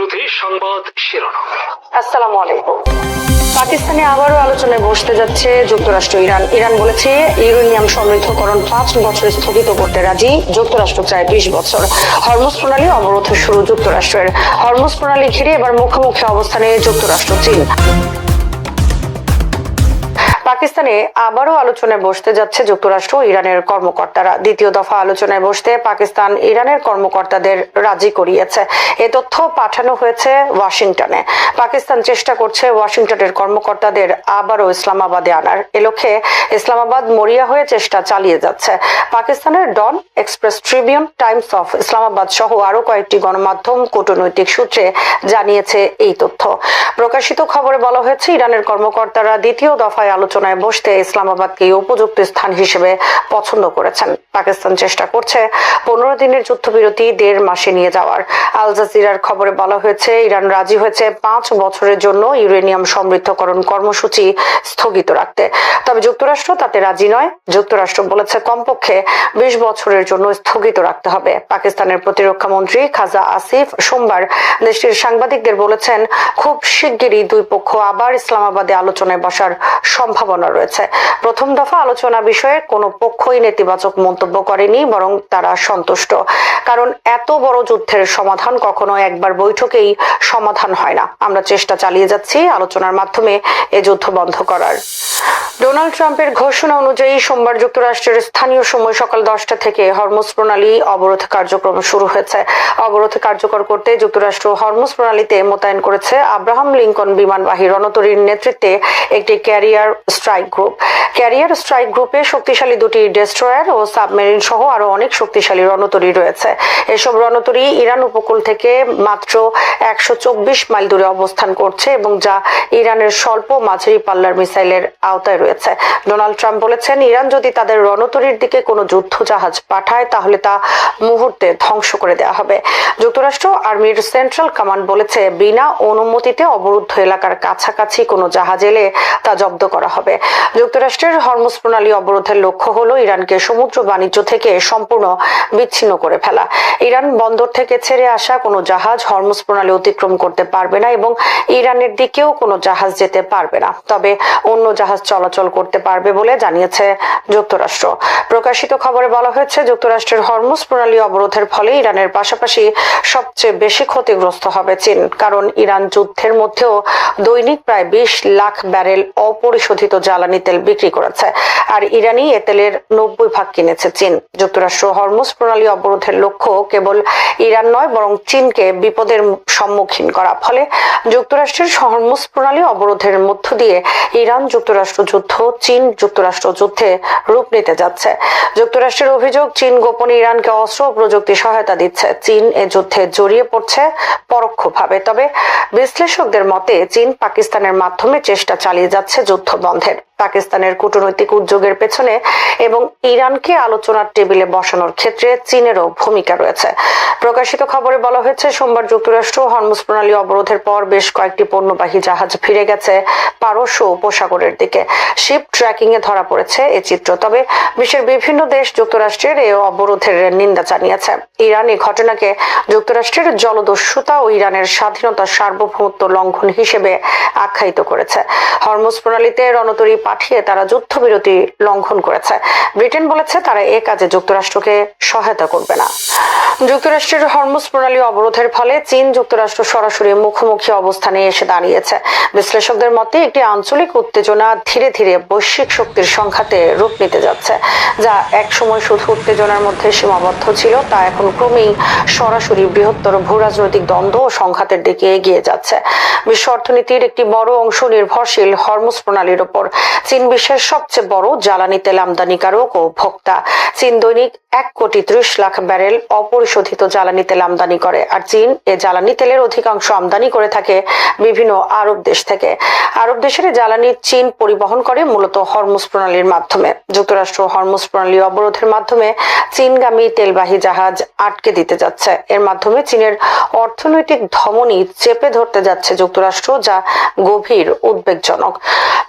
শুরুতে সংবাদ শিরোনাম। আসসালামু আলাইকুম। পাকিস্তানে আবারও আলোচনায় বসতে যাচ্ছে যুক্তরাষ্ট্র। ইরান বলেছে ইউরেনিয়াম সমৃদ্ধকরণ 5 বছর স্থগিত করতে রাজি। যুক্তরাষ্ট্র চায় 20 বছর। হরমুজ প্রণালী অবরোধ শুরু যুক্তরাষ্ট্রের। হরমুজ প্রণালী ঘিরে এবার মুখোমুখি অবস্থানে যুক্তরাষ্ট্র চীন। পাকিস্তানে আবারও আলোচনায় বসতে যাচ্ছে যুক্তরাষ্ট্র ও ইরানের কর্মকর্তারা। দ্বিতীয় দফা আলোচনায় বসতে পাকিস্তান ইরানের কর্মকর্তাদের রাজি করিয়েছে। এ তথ্য পাঠানো হয়েছে ওয়াশিংটনে। পাকিস্তান চেষ্টা করছে ওয়াশিংটনের কর্মকর্তাদের আবারও ইসলামাবাদে আনার। এ লক্ষ্যে ইসলামাবাদ মরিয়া হয়ে চেষ্টা চালিয়ে যাচ্ছে। পাকিস্তানের Dawn, Express Tribune, Times of Islamabad সহ আরো কয়েকটি গণমাধ্যম কূটনৈতিক সূত্রে জানিয়েছে এই তথ্য। প্রকাশিত খবরে বলা হয়েছে ইরানের কর্মকর্তারা দ্বিতীয় দফায় আলোচনায় বসতে ইসলামাবাদকে উপযুক্ত স্থান হিসেবে পছন্দ করেছেন। পাকিস্তান চেষ্টা করছে 15 দিনের যুদ্ধবিরতি 1.5 মাসে নিয়ে যাওয়ার। আল জাজিরার খবরে বলা হয়েছে ইরান রাজি হয়েছে 5 বছরের জন্য ইউরেনিয়াম সমৃদ্ধকরণ কর্মসূচি স্থগিত রাখতে। তবে যুক্তরাষ্ট্র তাতে রাজি নয়। যুক্তরাষ্ট্র বলেছে কমপক্ষে 20 বছরের জন্য স্থগিত রাখতে হবে। পাকিস্তানের প্রতিরক্ষা মন্ত্রী খাজা আসিফ সোমবার দেশটির সাংবাদিকদের বলেছেন খুব শিগগিরই দুই পক্ষ আবার ইসলামাবাদে আলোচনায় বসার সম্ভাবনা রয়েছে। প্রথম দফা আলোচনা বিষয়ে কোনো পক্ষই নেতিবাচক মন্তব্য করেনি, বরং তারা সন্তুষ্ট। কারণ এত বড় যুদ্ধের সমাধান কখনো একবার বৈঠকেই সমাধান হয় না। আমরা চেষ্টা চালিয়ে যাচ্ছি আলোচনার মাধ্যমে এ যুদ্ধ বন্ধ করার। ডোনাল্ড ট্রাম্পের ঘোষণা অনুযায়ী সোমবার যুক্তরাষ্ট্রের স্থানীয় সময় সকাল 10টা থেকে হরমুজ প্রণালী অবরোধ কার্যক্রম শুরু হয়েছে। অবরোধ কার্যকর করতে যুক্তরাষ্ট্র হরমুজ প্রণালীতে মোতায়েন করেছে আব্রাহাম লিঙ্কন বিমানবাহী রণতরীর নেতৃত্বে একটি career strike group. Career strike গ্রুপে শক্তিশালী 2টি ডেস্ট্রয়ার ও সাবমেরিন সহ আরো অনেক শক্তিশালী রণতরী রয়েছে। এসব রণতরী ইরান উপকূল থেকে মাত্র 124 মাইল দূরে অবস্থান করছে এবং যা ইরানের স্বল্প মাঝারি পাল্লার মিসাইলের আওতায় রয়েছে। ডোনাল্ড ট্রাম্প বলেছেন ইরান যদি তাদের রণতরীর দিকে কোনো যুদ্ধ জাহাজ পাঠায় তাহলে তা মুহূর্তে ধ্বংস করে দেওয়া হবে। যুক্তরাষ্ট্র আর্মির সেন্ট্রাল কমান্ড বলেছে বিনা অনুমতিতে অবরুদ্ধ এলাকার কাছাকাছি কোনো জাহাজ এলে তা জব্দ করা হবে। যুক্তরাষ্ট্রের হরমুজ প্রণালী অবরোধের লক্ষ্য হলো ইরানকে সমুদ্র বাণিজ্য থেকে সম্পূর্ণ বিচ্ছিন্ন করে ফেলা। ইরান বন্দর থেকে ছেড়ে আসা কোনো জাহাজ হরমুজ প্রণালী অতিক্রম করতে পারবে না এবং ইরানের দিকেও কোনো জাহাজ যেতে পারবে না। তবে অন্য জাহাজ চলাচল করতে পারবে বলে জানিয়েছে যুক্তরাষ্ট্র। প্রকাশিত খবরে বলা হয়েছে যুক্তরাষ্ট্রের হরমুজ প্রণালী অবরোধের ফলে ইরানের পাশাপাশি সবচেয়ে বেশি ক্ষতিগ্রস্ত হবে চীন। কারণ ইরান যুদ্ধের মধ্যেও দৈনিক প্রায় 20 লাখ ব্যারেল অপরিশোধিত জ্বালানি তেল বিক্রি করেছে, আর ইরানি এ তেলের 90% কিনেছে চীন। যুক্তরাষ্ট্র হরমুজ প্রণালী অবরোধের লক্ষ্য কেবল ইরান নয়, বরং চীনকে বিপদের সম্মুখীন করা। ফলে যুক্তরাষ্ট্রের হরমুজ প্রণালী অবরোধের মধ্য দিয়ে ইরান যুক্তরাষ্ট্র যুদ্ধ, চীন যুক্তরাষ্ট্র যুদ্ধে রূপ নিতে যাচ্ছে। যুক্তরাষ্ট্রের অভিযোগ চীন গোপনে ইরানকে অস্ত্র ও প্রযুক্তি সহায়তা দিচ্ছে। চীন এ যুদ্ধে জড়িয়ে পড়ছে পরোক্ষভাবে। তবে বিশ্লেষকদের মতে চীন পাকিস্তানের মাধ্যমে চেষ্টা চালিয়ে যাচ্ছে যুদ্ধ বন্ধের। পাকিস্তানের কূটনৈতিক উদ্যোগের পেছনে এবং ইরানকে আলোচনার টেবিলে বসানোর ক্ষেত্রে চীনেরও ভূমিকা রয়েছে। প্রকাশিত খবরে বলা হয়েছে সোমবার যুক্তরাষ্ট্র হরমুজ প্রণালী অবরোধের পর বেশ কয়েকটি পণ্যবাহী জাহাজ ফিরে গেছে পারস্য উপসাগরের দিকে। শিপ ট্র্যাকিং এ ধরা পড়েছে এ চিত্র। তবে বিশ্বের বিভিন্ন দেশ যুক্তরাষ্ট্রের এই অবরোধের নিন্দা জানিয়েছে। ইরান এই ঘটনাকে যুক্তরাষ্ট্রের জলদস্যুতা ও ইরানের স্বাধীনতার সার্বভৌমত্ব লঙ্ঘন হিসেবে আখ্যায়িত করেছে। হরমুজ প্রণালীতে রণতরী পাঠিয়ে তারা যুদ্ধবিরতি লঙ্ঘন করেছে। ব্রিটেন বলেছে তারা এ কাজে যুক্তরাষ্ট্রকে সহায়তা করবে না। যুক্তরাষ্ট্রের হরমুজ প্রণালী অবরোধের ফলে চীন যুক্তরাষ্ট্র সরাসরি মুখোমুখি অবস্থানে এসে দাঁড়িয়েছে। বিশ্লেষকদের মতে একটি আঞ্চলিক উত্তেজনা ধীরে ধীরে বৈশ্বিক শক্তির সংঘাতে রূপ নিতে যাচ্ছে। যা একসময় শুধু উত্তেজনার মধ্যে সীমাবদ্ধ ছিল, তা এখন ক্রমেই সরাসরি বৃহত্তর ভূরাজনৈতিক দ্বন্দ্ব ও সংঘাতের দিকে এগিয়ে যাচ্ছে। বিশ্ব অর্থনীতির একটি বড় অংশ নির্ভরশীল হরমুজ প্রণালীর উপর। চীন বিশ্বের সবচেয়ে বড় জ্বালানি তেল আমদানিকারক ও ভোক্তা। চীন দৈনিক 1.30 কোটি ব্যারেল অপরিশোধিত জ্বালানি তেল আমদানি করে, আর চীন এ জ্বালানি তেলের অধিকাংশ আমদানি করে থাকে বিভিন্ন আরব দেশ থেকে। আরব দেশের জ্বালানি চীন পরিবহন করে মূলত হরমুজ প্রণালীর মাধ্যমে। যুক্তরাষ্ট্র হরমুজ প্রণালী অবরোধের মাধ্যমে চীনগামী তেলবাহী জাহাজ আটকে দিতে যাচ্ছে। এর মাধ্যমে চীনের অর্থনৈতিক ধমনী চেপে ধরতে যাচ্ছে যুক্তরাষ্ট্র, যা গভীর উদ্বেগজনক।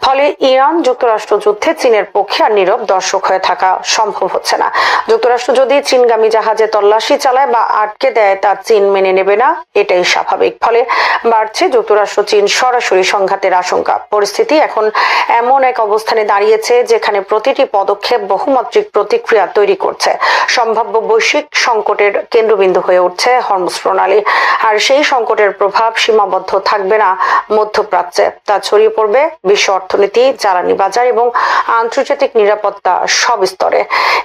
ফলে ইরান ইরান যুক্তরাষ্ট্র যুদ্ধে চীনের পক্ষে আর নীরব দর্শক হয়ে থাকা সম্ভব হচ্ছে না। যুক্তরাষ্ট্র যদি চীনগামী জাহাজে তল্লাশি চালায় বা আটকে দেয় তা চীন মেনে নেবে না, এটাই স্বাভাবিক। ফলে বাড়ছে যুক্তরাষ্ট্র চীন সরাসরি সংঘাতের আশঙ্কা। পরিস্থিতি এখন এমন এক অবস্থানে দাঁড়িয়েছে যেখানে প্রতিটি পদক্ষেপ বহুমাত্রিক প্রতিক্রিয়া তৈরি করছে। সম্ভাব্য বৈশ্বিক সংকটের কেন্দ্রবিন্দু হয়ে উঠছে হরমুজ প্রণালী। আর সেই সংকটের প্রভাব সীমাবদ্ধ থাকবে না মধ্যপ্রাচ্যে, তা ছড়িয়ে পড়বে বিশ্ব অর্থনীতি, জ্বালানি বাজার এবং আন্তর্জাতিক নিরাপত্তা সব স্তরে।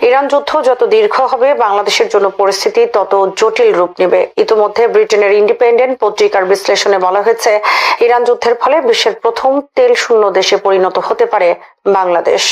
ইরান যুদ্ধ যত দীর্ঘ হবে, বাংলাদেশের জন্য পরিস্থিতি তত জটিল রূপ নেবে। ইতিমধ্যে ব্রিটেনের ইন্ডিপেন্ডেন্ট পত্রিকার বিশ্লেষণে বলা হয়েছে, ইরান যুদ্ধের ফলে বিশ্বের প্রথম তেল শূন্য দেশে পরিণত হতে পারে বাংলাদেশ।